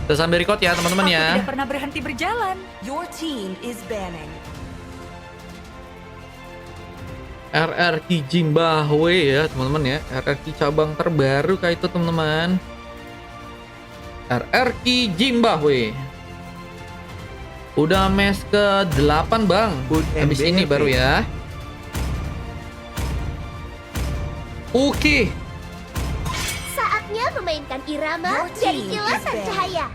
Kita sambil record ya teman-teman ya. Aku tidak pernah berhenti berjalan. Your team is banning. RRQ Zimbabwe ya teman-teman ya. RRQ cabang terbaru kayak itu teman-teman. RRQ Zimbabwe. Udah match ke 8 bang. Habis ini baru ya. Oke. Saatnya memainkan irama Your dari team kilasan is banned. cahaya.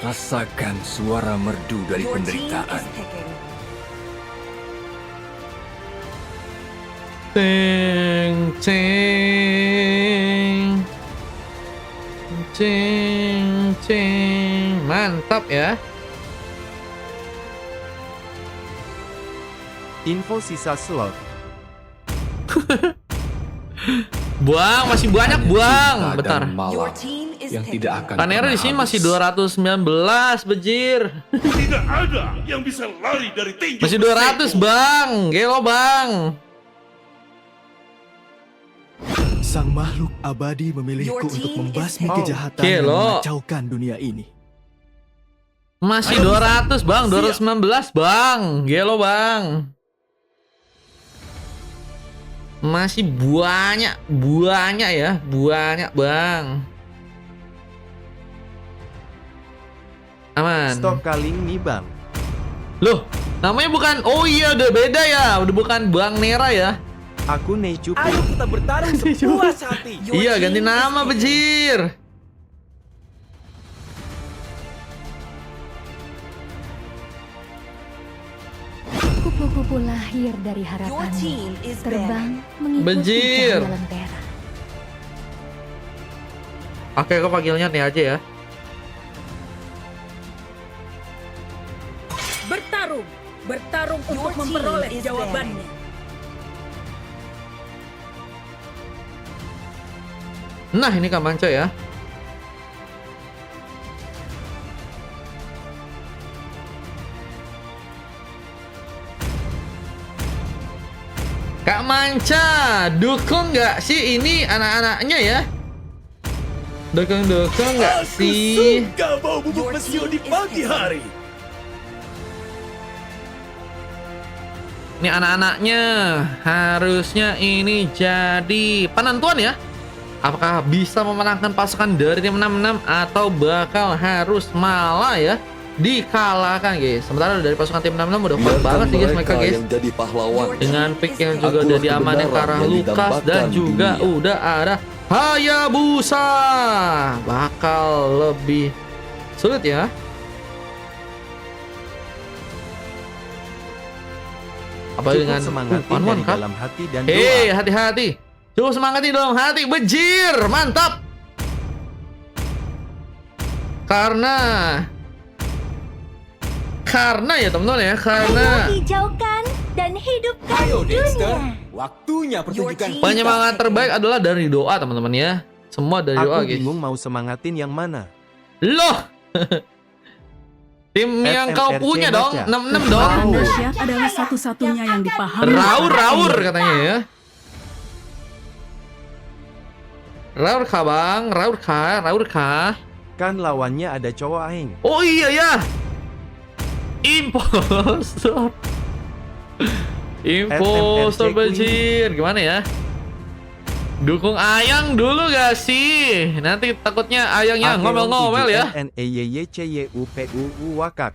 Rasakan suara merdu dari Your team penderitaan. is picking. Ceng ceng ceng ceng, mantap ya. Info sisa slot. Buang, masih banyak buang. Cinta Bentar. dan malam Your team is yang picking. tidak akan Panera di pernah sini masih habis. 219 bejir. Tidak ada yang bisa lari dari tinju Masih 200 besiku. bang. Gelo bang. Sang makhluk abadi memilihku Your untuk team membasmi is kejahatan Oke, yang lo. mengacaukan dunia ini. Masih 200 bang, 219 bang. Gelo bang. Masih banyak ya, banyak bang. Aman. Stok kaling nih bang. Loh, namanya bukan. Oh iya, udah beda ya. Udah bukan Bang Nera ya. Aku Neicuku. Ayo kita bertarung sepuas hati. Your Iya, ganti team is nama picking. bejir. Kupu-kupu lahir dari Your harapanmu, team is terbang banning. mengikuti Bejir. cahaya lentera. Oke, aku panggilnya nih aja ya. Bertarung. Bertarung Your untuk team memperoleh is jawabannya. Nah, ini Kak Manco ya. Kak Manca, dukung nggak sih ini anak-anaknya ya? Dukung nggak Aku sih? suka bau bubuk Your mesio team di is pagi picking. hari. Ini anak-anaknya harusnya ini jadi penentuan ya. Apakah bisa memenangkan pasukan dari tim 66 atau bakal harus malah ya dikalahkan guys. Sementara dari pasukan tim 66 udah kuat banget sih guys mereka guys. yang jadi pahlawan. Dengan pick yang juga Akulah udah diamanin ke kebenaran arah yang Lukas didambakan dan di juga dunia. udah ada Hayabusa. Bakal lebih sulit ya. Apa Cukup dengan semangati one dari kah? dalam hati dan Hei, doa. hati-hati. Cukup semangati dalam hati, bejir, mantap. Karena ya teman-teman ya, karena Ayo hijaukan dan hidupkan Ayo Dexter, dunia. waktunya pertunjukan team- penyemangat terbaik adalah dari doa teman-teman ya. Semua dari doa Aku guys. bingung mau semangatin yang mana. Loh. Tim yang kau FMRC punya dong, baca. 66 dong. Tahu. Dahsyat adalah satu-satunya yang dipahami. Raur katanya ya. Raur kah bang, raur kah? Kan lawannya ada cowok aing. Oh iya ya. Impostor. Impostor FMRC bajir. Gimana ya? Dukung Ayang dulu gak sih? Nanti takutnya Ayangnya ngomel-ngomel ya. NEYYCYUPUU wakak.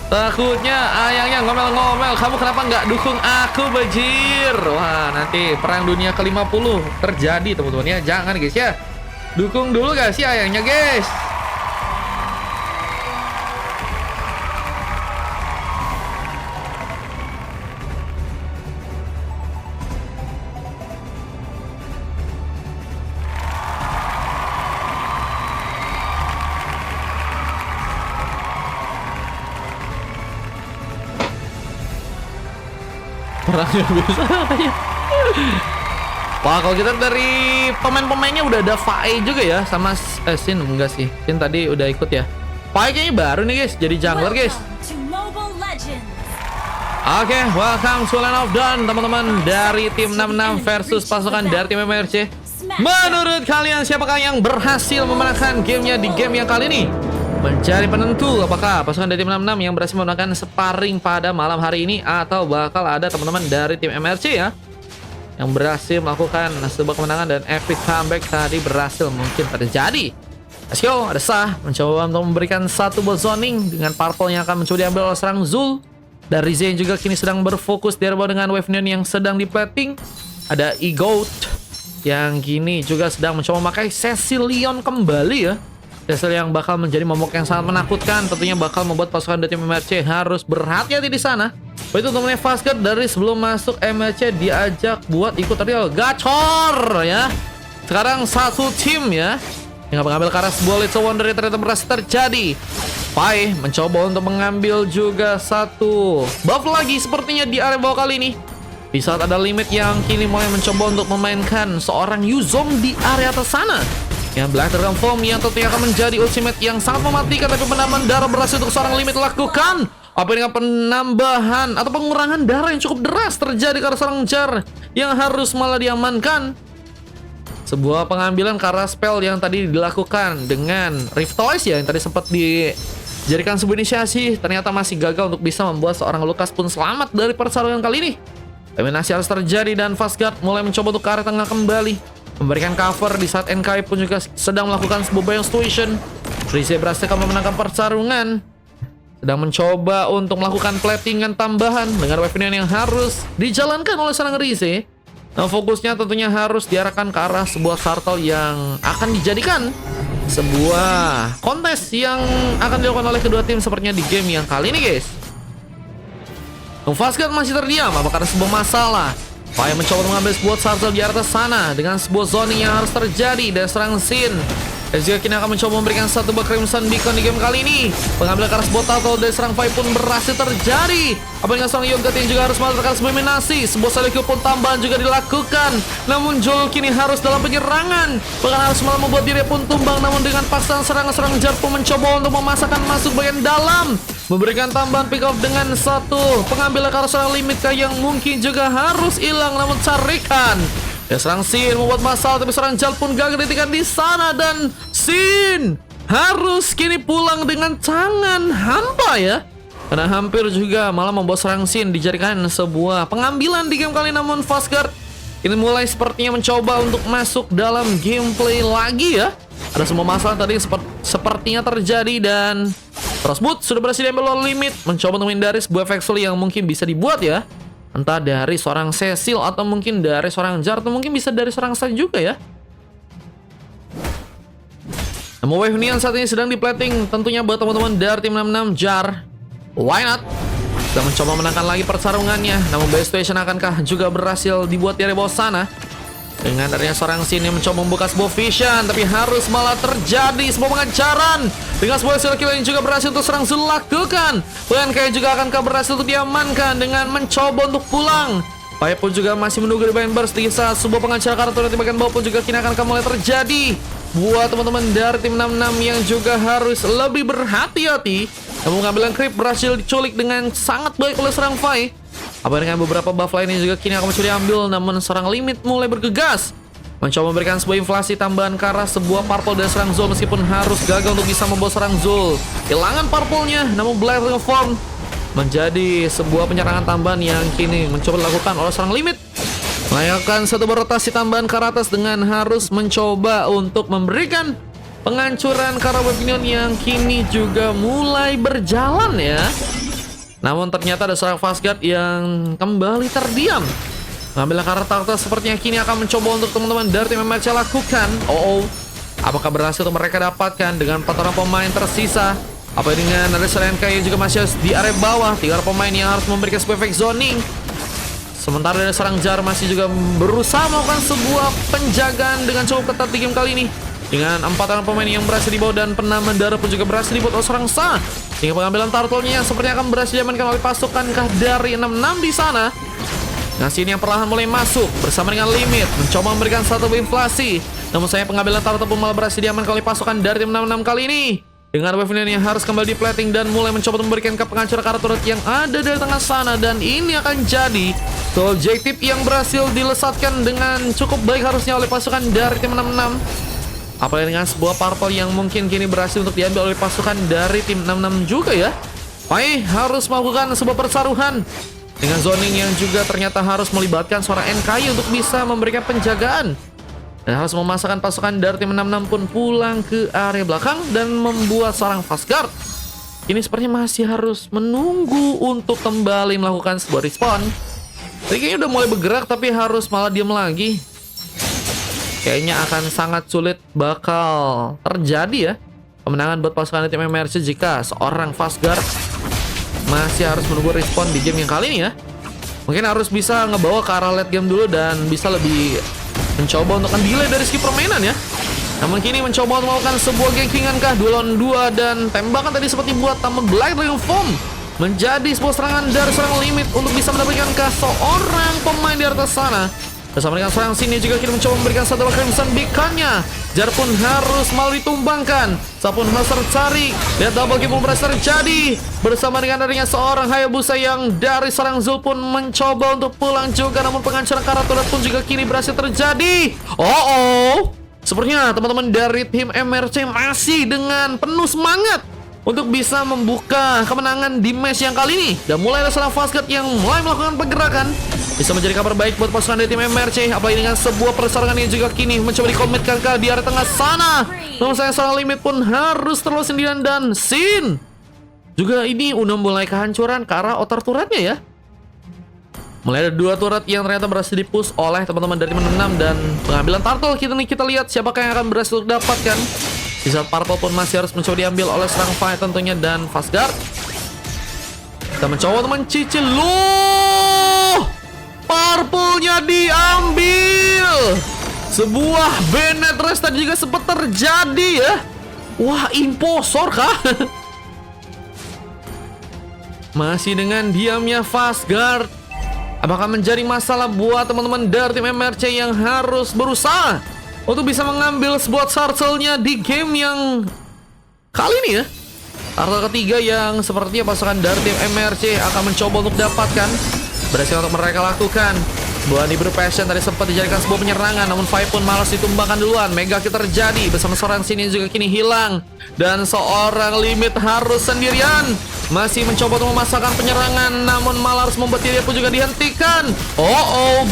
Takutnya Ayangnya ngomel-ngomel. Kamu kenapa nggak dukung aku bajir? Wah, nanti perang dunia ke-50 terjadi teman-teman ya. Jangan guys ya. Dukung dulu gak sih Ayangnya guys? Perangnya bisa ya. Wah, kalau kita dari pemain-pemainnya udah ada Fae juga ya, sama Sin enggak sih? Sin tadi udah ikut ya. Fae kayaknya baru nih guys, jadi jungler guys. Oke, welcome to Land of Dawn teman-teman, dari tim 66 versus pasukan dari tim MRC. Menurut kalian siapakah yang berhasil memenangkan gamenya di game yang kali ini? Mencari penentu apakah pasukan dari tim 66 yang berhasil memenangkan sparring pada malam hari ini, atau bakal ada teman-teman dari tim MRC ya yang berhasil melakukan sebuah kemenangan dan epic comeback tadi berhasil mungkin terjadi. Let's go, ada Sah mencoba untuk memberikan satu buat zoning dengan purple yang akan mencoba diambil oleh serang Zul. Dari Zen juga kini sedang berfokus di bawah dengan Wave Neon yang sedang diplating. Ada E-Goat yang kini juga sedang mencoba memakai Cecilion kembali ya. Cecil yang bakal menjadi momok yang sangat menakutkan, tentunya bakal membuat pasukan dari tim MRC harus berhati-hati di sana. Begitu temennya Fastcard dari sebelum masuk MRC diajak buat ikut real gacor ya. Sekarang satu tim ya yang mengambil ke arah sebuah Little Wonder yang ternyata berhasil terjadi. Pai mencoba untuk mengambil juga satu buff lagi sepertinya di area bawah kali ini. Di saat ada limit yang kini mulai mencoba untuk memainkan seorang Yuzong di area atas sana. Yang Black Dragon Form yang tentunya akan menjadi ultimate yang sangat mematikan, tapi penambahan darah berhasil untuk seorang limit lakukan. Apa dengan penambahan atau pengurangan darah yang cukup deras terjadi karena seorang Jar yang harus malah diamankan. Sebuah pengambilan karena spell yang tadi dilakukan dengan Rift Toys ya, yang tadi sempat dijadikan sebuah inisiasi, ternyata masih gagal untuk bisa membuat seorang Lukas pun selamat dari pertarungan kali ini. Eliminasi harus terjadi dan Fastguard mulai mencoba untuk ke arah tengah kembali, memberikan cover di saat NKI pun juga sedang melakukan sebuah Beyond Situation. Rize berhasil memenangkan pertarungan, sedang mencoba untuk melakukan platingan tambahan dengan weapon yang harus dijalankan oleh seorang Rize. Nah, fokusnya tentunya harus diarahkan ke arah sebuah turtle yang akan dijadikan sebuah kontes yang akan dilakukan oleh kedua tim sepertinya di game yang kali ini guys. Fastguard masih terdiam apakah ada sebuah masalah. Faya mencoba mengambil sebuah turtle di atas sana dengan sebuah zoning yang harus terjadi dan serang Sin. Dan juga kini akan mencoba memberikan satu buah Crimson Beacon di game kali ini. Pengambilan ke arah sebuah turtle dari serang Faya pun berhasil terjadi. Apa dengan seorang Yogurt yang juga harus melakukan sebuah eliminasi. Sebuah Selekyu pun tambahan juga dilakukan. Namun Joel kini harus dalam penyerangan, bahkan harus malah membuat diri pun tumbang. Namun dengan paksaan serangan Jar pun mencoba untuk memasakkan masuk bagian dalam, memberikan tambahan pick off dengan satu pengambilan ke arah seorang limit yang mungkin juga harus hilang. Namun carikan ya, serang Sin membuat masalah, tapi seorang Jal pun gagal ditikan di sana dan Sin harus kini pulang dengan tangan hampa ya, karena hampir juga malah membuat serang Sin dijadikan sebuah pengambilan di game kali. Namun Fastguard ini mulai sepertinya mencoba untuk masuk dalam gameplay lagi ya. Ada semua masalah tadi sepertinya terjadi dan Frostboot sudah berhasil diambil oleh limit, mencoba untuk menghindari sebuah efek yang mungkin bisa dibuat ya, entah dari seorang Cecil atau mungkin dari seorang Jar, atau mungkin bisa dari seorang San juga ya. Namun Wave Neon saat ini sedang diplating tentunya buat teman-teman dari tim 66 Jar. Why not? Sudah mencoba menangkan lagi pertarungannya. Namun Base Station akankah juga berhasil dibuat dari bawah sana? Dengan adanya seorang Sin yang mencoba membuka sebuah vision, tapi harus malah terjadi sebuah pengejaran dengan sebuah skill kill yang juga berhasil untuk serang Zul lakukan. Bahkan kayak juga akankah berhasil untuk diamankan dengan mencoba untuk pulang. Paya pun juga masih menunggu di bagian burst di saat sebuah pengacara kartu di bagian bawah pun juga kini akan mulai terjadi. Buat teman-teman dari tim 66 yang juga harus lebih berhati-hati, namun pengambilan creep berhasil diculik dengan sangat baik oleh serang Fai. Apa dengan beberapa buff lainnya juga kini akan mencoba diambil, namun serang limit mulai bergegas, mencoba memberikan sebuah inflasi tambahan ke arah sebuah purple dari serang Zul, meskipun harus gagal untuk bisa membawa serang Zul kehilangan purple-nya. Namun Black Dragon Form menjadi sebuah penyerangan tambahan yang kini mencoba dilakukan oleh serang limit, melakukan satu rotasi tambahan ke atas dengan harus mencoba untuk memberikan penghancuran ke arah Weapon yang kini juga mulai berjalan ya. Namun ternyata ada seorang Fastguard yang kembali terdiam, mengambil karakter sepertinya kini akan mencoba untuk teman-teman dari tim MRC lakukan. Apakah berhasil untuk mereka dapatkan dengan 4 orang pemain tersisa? Apa dengan ada SNK yang juga masih di area bawah, 3 orang pemain yang harus memberikan sebuah efek zoning. Sementara dari serang Jar masih juga berusaha melakukan sebuah penjagaan dengan cukup ketat di game kali ini, dengan 4 orang pemain yang berhasil dibawa dan penambahan darah pun juga berhasil dibuat oleh serang Sa. Hingga pengambilan turtle-nya yang sepertinya akan berhasil diamankan oleh pasukan dari 66 di sana. Ngasih ini yang perlahan mulai masuk bersama dengan limit, mencoba memberikan satu inflasi. Namun saya pengambilan turtle pun malah berhasil diamankan oleh pasukan dari tim 66 kali ini. Dengan wave ini yang harus kembali di plating dan mulai mencoba memberikan ke penghancur arah turret yang ada dari tengah sana. Dan ini akan jadi objektif yang berhasil dilesatkan dengan cukup baik harusnya oleh pasukan dari tim 66. Apalagi dengan sebuah purple yang mungkin kini berhasil untuk diambil oleh pasukan dari tim 66 juga ya. Pai harus melakukan sebuah persaruhan dengan zoning yang juga ternyata harus melibatkan seorang NKI untuk bisa memberikan penjagaan. Dan harus memasakkan pasukan dari tim 66 pun pulang ke area belakang dan membuat seorang fast guard. Ini sepertinya masih harus menunggu untuk kembali melakukan sebuah respawn. Jadi kayaknya udah mulai bergerak tapi harus malah diam lagi. Kayaknya akan sangat sulit bakal terjadi ya kemenangan buat pasukan tim MRC jika seorang fast guard masih harus menunggu respon di game yang kali ini ya. Mungkin harus bisa ngebawa ke arah late game dulu dan bisa lebih mencoba untuk delay dari segi permainan ya. Namun kini mencoba untuk melakukan sebuah gengkingan kah 2 lawan 2 dan tembakan tadi seperti buat tambah Black Dragon Foam menjadi sebuah serangan dari seorang limit untuk bisa mendapatkan ke seorang pemain di atas sana. Bersama dengan seorang sini juga kini mencoba memberikan satu Crimson Beacon-nya. Jar pun harus malah ditumbangkan. Sapun harus tercari. Lihat double kill pun berhasil terjadi. Bersama dengan adanya seorang Hayabusa yang dari seorang Zul pun mencoba untuk pulang juga. Namun penghancuran Karaturat pun juga kini berhasil terjadi. Sepertinya teman-teman dari tim MRC masih dengan penuh semangat untuk bisa membuka kemenangan di match yang kali ini. Dan mulai ada seorang fast guard yang mulai melakukan pergerakan. Bisa menjadi kabar baik buat pasukan dari tim MRC. Apalagi dengan sebuah persarangan yang juga kini mencoba dikomitkan ke di area tengah sana. Namun saya seorang limit pun harus terus sendirian. Dan Sin juga ini udah mulai kehancuran ke arah outer turretnya ya. Mulai ada 2 turret yang ternyata berhasil dipush oleh teman-teman dari tim 66. Dan pengambilan turtle kita lihat siapakah yang akan berhasil dapatkan. Di saat purple pun masih harus mencoba diambil oleh serang fight tentunya dan fast guard. Kita mencoba untuk mencicil. Purple-nya diambil. Sebuah Bennett Rest tadi juga sempat terjadi ya. Wah, impostor kah? Masih dengan diamnya fast guard. Apakah menjadi masalah buat teman-teman dari tim MRC yang harus berusaha untuk bisa mengambil sebuah turtle-nya di game yang kali ini ya. Turtle ketiga yang sepertinya pasukan dari tim MRC akan mencoba untuk dapatkan. Berhasil untuk mereka lakukan. Sebuah Nibru Passion tadi sempat dijadikan sebuah penyerangan. Namun Five pun malas ditumbangkan duluan. Mega Kill terjadi bersama seorang sini juga kini hilang. Dan seorang limit harus sendirian. Masih mencoba untuk memasakkan penyerangan. Namun malah harus membuat dia pun juga dihentikan.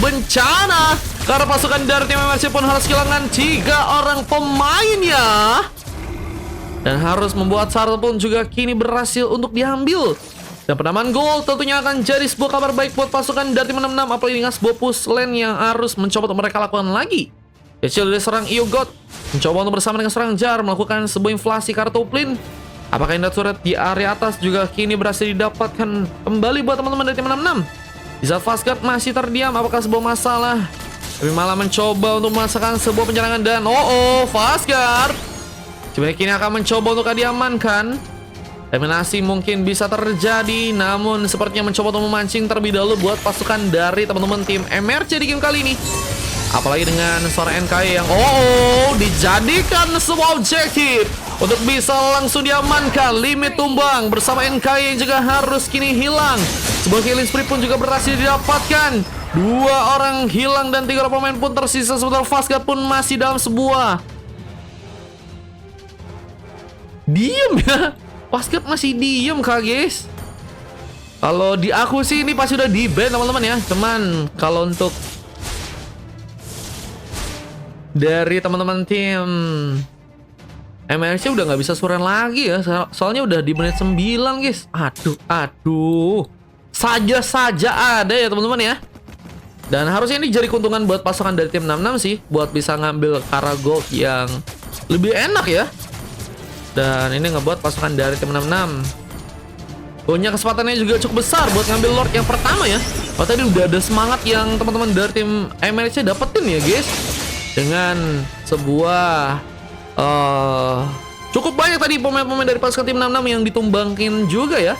Bencana. Karena pasukan dari tim MRC pun harus kehilangan 3 orang pemainnya. Dan harus membuat Sartel pun juga kini berhasil untuk diambil. Dan penambahan gol tentunya akan jadi sebuah kabar baik buat pasukan dari tim 66. Apalagi dengan sebuah push lane yang harus mencoba untuk mereka lakukan lagi. Kecil dari serang Iogot mencoba untuk bersama dengan serang Jar melakukan sebuah inflasi kartu plin. Apakah indah turret di area atas juga kini berhasil didapatkan kembali buat teman-teman dari tim 66. Di saat fast guard masih terdiam, apakah sebuah masalah? Tapi malah mencoba untuk memasakkan sebuah penyerangan dan fast guard sebenarnya kini akan mencoba untuk diamankan. Eliminasi mungkin bisa terjadi, namun sepertinya mencoba untuk memancing terlebih dahulu buat pasukan dari teman-teman tim MRC di game kali ini. Apalagi dengan seorang NKI yang dijadikan sebuah objektif untuk bisa langsung diamankan. Limit tumbang bersama NKI yang juga harus kini hilang. Sebuah killing spree pun juga berhasil didapatkan. 2 orang hilang dan 3 orang pemain pun tersisa. Sementara fast guard pun masih dalam sebuah diem ya. Fast guard masih diem kah guys? Kalau di aku sih ini pasti udah di ban teman-teman ya. Cuman kalau untuk dari teman-teman tim MRC udah nggak bisa suran lagi ya. Soalnya udah di menit 9 guys. Aduh. Saja ada ya teman-teman ya. Dan harusnya ini jadi keuntungan buat pasukan dari tim 66 sih. Buat bisa ngambil Kara Gold yang lebih enak ya. Dan ini ngebuat pasukan dari tim 66 punya kesempatannya juga cukup besar buat ngambil Lord yang pertama ya. Oh, tadi udah ada semangat yang teman-teman dari tim MRC dapetin ya guys. Dengan sebuah cukup banyak tadi pemain-pemain dari pasukan tim 66 yang ditumbangkin juga ya.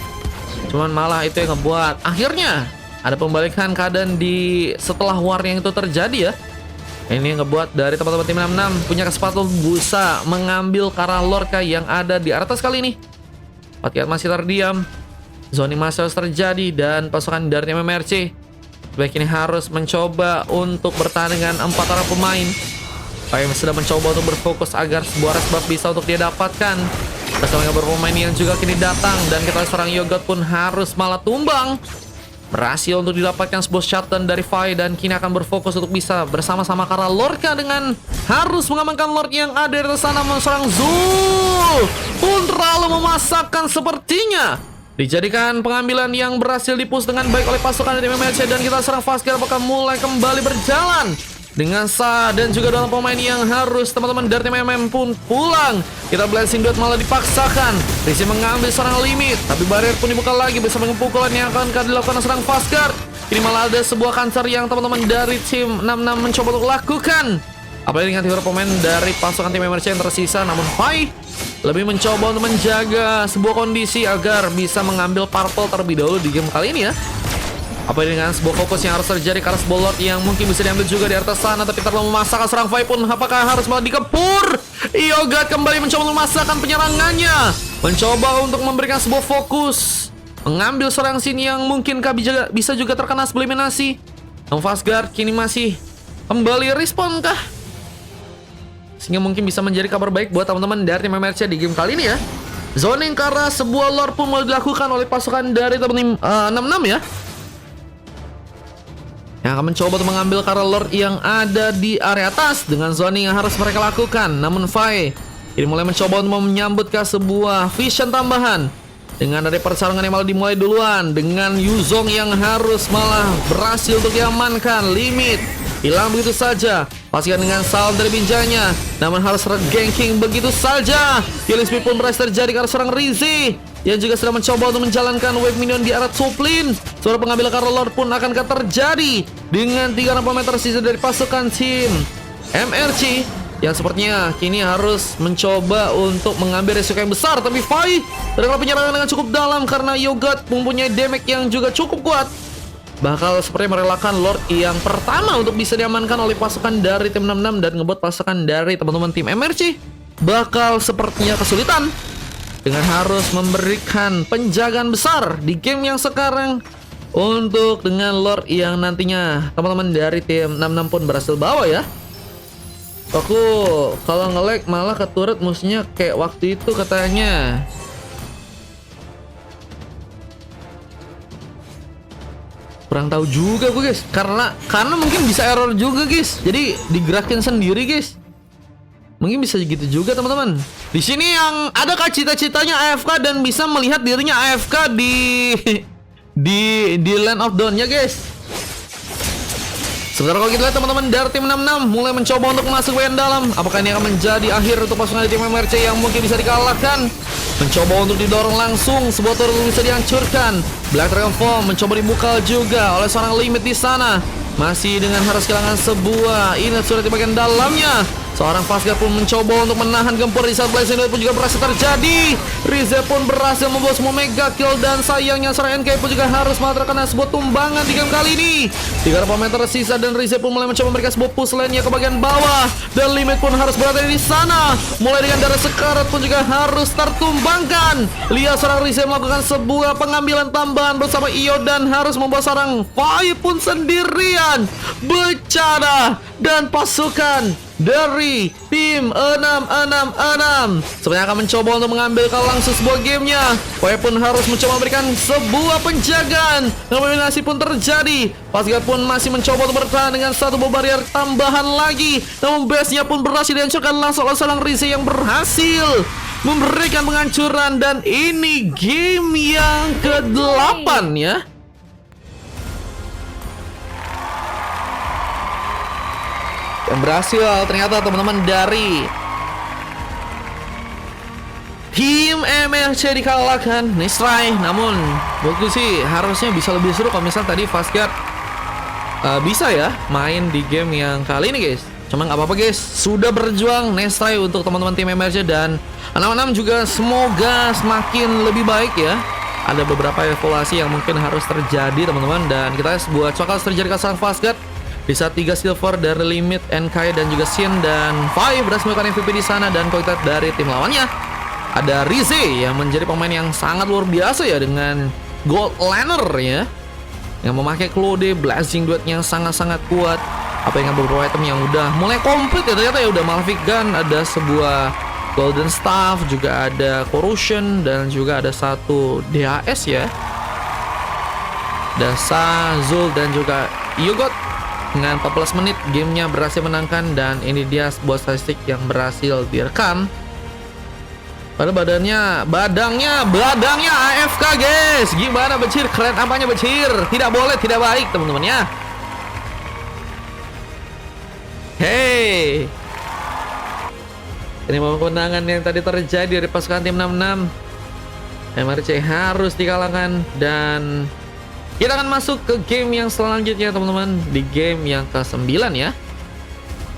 Cuman malah itu yang ngebuat akhirnya ada pembalikan keadaan di setelah war yang itu terjadi ya. Ini yang ngebuat dari teman-teman tim 66 punya kesempatan bisa mengambil ke arah Lorca yang ada di atas kali ini. Patiat masih terdiam. Zoning masih harus terjadi dan pasukan dari tim MRC baik ini harus mencoba untuk bertahan dengan 4 orang pemain. Yang sudah mencoba untuk berfokus agar sebuah resbab bisa untuk dia dapatkan. Bersama dengan berpemain yang juga kini datang dan kita seorang Yogurt pun harus malah tumbang. Berhasil untuk didapatkan sebuah shutdown dari Fai dan kini akan berfokus untuk bisa bersama-sama karena Lorca dengan harus mengamankan Lord yang ada di atas sana. Seorang Zul pun terlalu memasakkan sepertinya. Dijadikan pengambilan yang berhasil dipush dengan baik oleh pasukan dari MMC dan kita serang Faskar apakah mulai kembali berjalan dengan sah dan juga dalam pemain yang harus teman-teman dari tim MM pun pulang. Kita blessing duet malah dipaksakan. Rizzy mengambil serang limit tapi barrier pun dibuka lagi bersama dengan pukulan yang akan dilakukan serang Faskar. Ini malah ada sebuah cancer yang teman-teman dari tim 66 mencoba untuk lakukan. Apalagi dengan tiga pemain dari pasukan tim MRC yang tersisa, namun Fai lebih mencoba untuk menjaga sebuah kondisi agar bisa mengambil purple terlebih dahulu di game kali ini ya. Apa dengan sebuah fokus yang harus terjadi karena sebuah Lord yang mungkin bisa diambil juga di atas sana tapi terlalu memasakkan serang Fai pun apakah harus malah dikepur. Yogat kembali mencoba memasakkan penyerangannya, mencoba untuk memberikan sebuah fokus, mengambil serang sini yang mungkin bisa juga terkena sebuah eliminasi. Faskar kini masih kembali respon kah? Sehingga mungkin bisa menjadi kabar baik buat teman-teman dari tim MRC di game kali ini ya. Zoning karena sebuah Lord pun mulai dilakukan oleh pasukan dari teman-teman 66 ya. Yang akan mencoba untuk mengambil karena Lord yang ada di area atas dengan zoning yang harus mereka lakukan. Namun Fai ini mulai mencoba untuk menyambut ke sebuah vision tambahan. Dengan dari persarangan yang malah dimulai duluan dengan Yuzong yang harus malah berhasil untuk diamankan. Limit hilang begitu saja. Pastikan dengan salam dari binjanya, namun harus ganking begitu saja. Killing speed pun berhasil terjadi karena seorang Rizzy yang juga sedang mencoba untuk menjalankan wave minion di arah top lane. Suara pengambilan Karl Lord pun akan terjadi dengan 3 meter sisa dari pasukan tim MRC yang sepertinya kini harus mencoba untuk mengambil resiko yang besar. Tapi Fai terkena penyerangan dengan cukup dalam karena Yogat mempunyai damage yang juga cukup kuat. Bakal seperti merelakan Lord yang pertama untuk bisa diamankan oleh pasukan dari tim 66 dan ngebuat pasukan dari teman-teman tim MRC bakal sepertinya kesulitan dengan harus memberikan penjagaan besar di game yang sekarang untuk dengan Lord yang nantinya teman-teman dari tim 66 pun berhasil bawa ya. Aku kalau nge-lag malah ke turret musuhnya kayak waktu itu katanya. Kurang tahu juga gue guys, karena mungkin bisa error juga guys. Jadi digerakin sendiri guys. Mungkin bisa gitu juga teman-teman. Di sini yang ada cita-citanya AFK dan bisa melihat dirinya AFK di Land of Dawn-nya guys. Sebentar kalau kita lihat teman-teman dari tim 66 mulai mencoba untuk masuk bagian dalam. Apakah ini akan menjadi akhir untuk pasukan tim MRC yang mungkin bisa dikalahkan? Mencoba untuk didorong langsung, sebuah turret bisa dihancurkan. Black Dragon Form mencoba dibuka juga oleh seorang limit di sana. Masih dengan harus kehilangan sebuah init sudah di bagian dalamnya. Seorang Faskar pun mencoba untuk menahan gempur di saat Blazing Duet pun juga berhasil terjadi. Rize pun berhasil membawa semua mega kill dan sayangnya seorang NK pun juga harus malah terkena sebuah tumbangan di game kali ini. 3 meter tersisa dan Rize pun mulai mencoba memberikan sebuah push lainnya ke bagian bawah dan limit pun harus berada di sana. Mulai dengan darah sekarat pun juga harus tertumbangkan. Lihat seorang Rize melakukan sebuah pengambilan tambahan bersama Iyo dan harus membawa seorang Fai pun sendirian. Bencana dan pasukan dari tim 666 sebenarnya akan mencoba untuk mengambil langsung sebuah gamenya. Fai pun harus mencoba memberikan sebuah penjagaan. Eliminasi pun terjadi. Faskar pun masih mencoba untuk bertahan dengan satu barrier tambahan lagi. Namun base-nya pun berhasil dihancurkan langsung oleh seorang Rizzy yang berhasil memberikan penghancuran. Dan ini game yang ke-8 ya. Yang berhasil ternyata teman-teman dari tim MRC dikalahkan Nisrai. Namun menurutku sih harusnya bisa lebih seru kalau misalnya tadi Faskar bisa ya main di game yang kali ini guys. Cuma nggak apa-apa guys, sudah berjuang Nisrai untuk teman-teman tim MRC dan 66 juga semoga semakin lebih baik ya ada beberapa evaluasi yang mungkin harus terjadi teman-teman, dan kita buat bakal terjadi kesalahan fast guard di saat 3 silver dari Limit, NK dan juga Shin, dan Five berhasil melakukan MVP di sana. Dan kalau kita dari tim lawannya ada Rize yang menjadi pemain yang sangat luar biasa ya, dengan Gold Laner ya, yang memakai Claude Blazing Duet yang sangat-sangat kuat. Apa yang beberapa item yang udah mulai komplit ya, ternyata ya udah Malefic Gun, ada sebuah Golden Staff, juga ada Corrosion, dan juga ada satu DHS ya. Dasa, Zul, dan juga Yogot. Dengan 14 menit gamenya berhasil menangkan, dan ini dia sebuah statistik yang berhasil direkam. Pada badangnya AFK guys. Gimana Becir? Keren apanya Becir? Tidak boleh, tidak baik teman-teman ya. Hey, ini mau kemenangan yang tadi terjadi dari pasukan tim 66. MRC harus dikalahkan, dan kita akan masuk ke game yang selanjutnya teman-teman, di game yang ke-9 ya.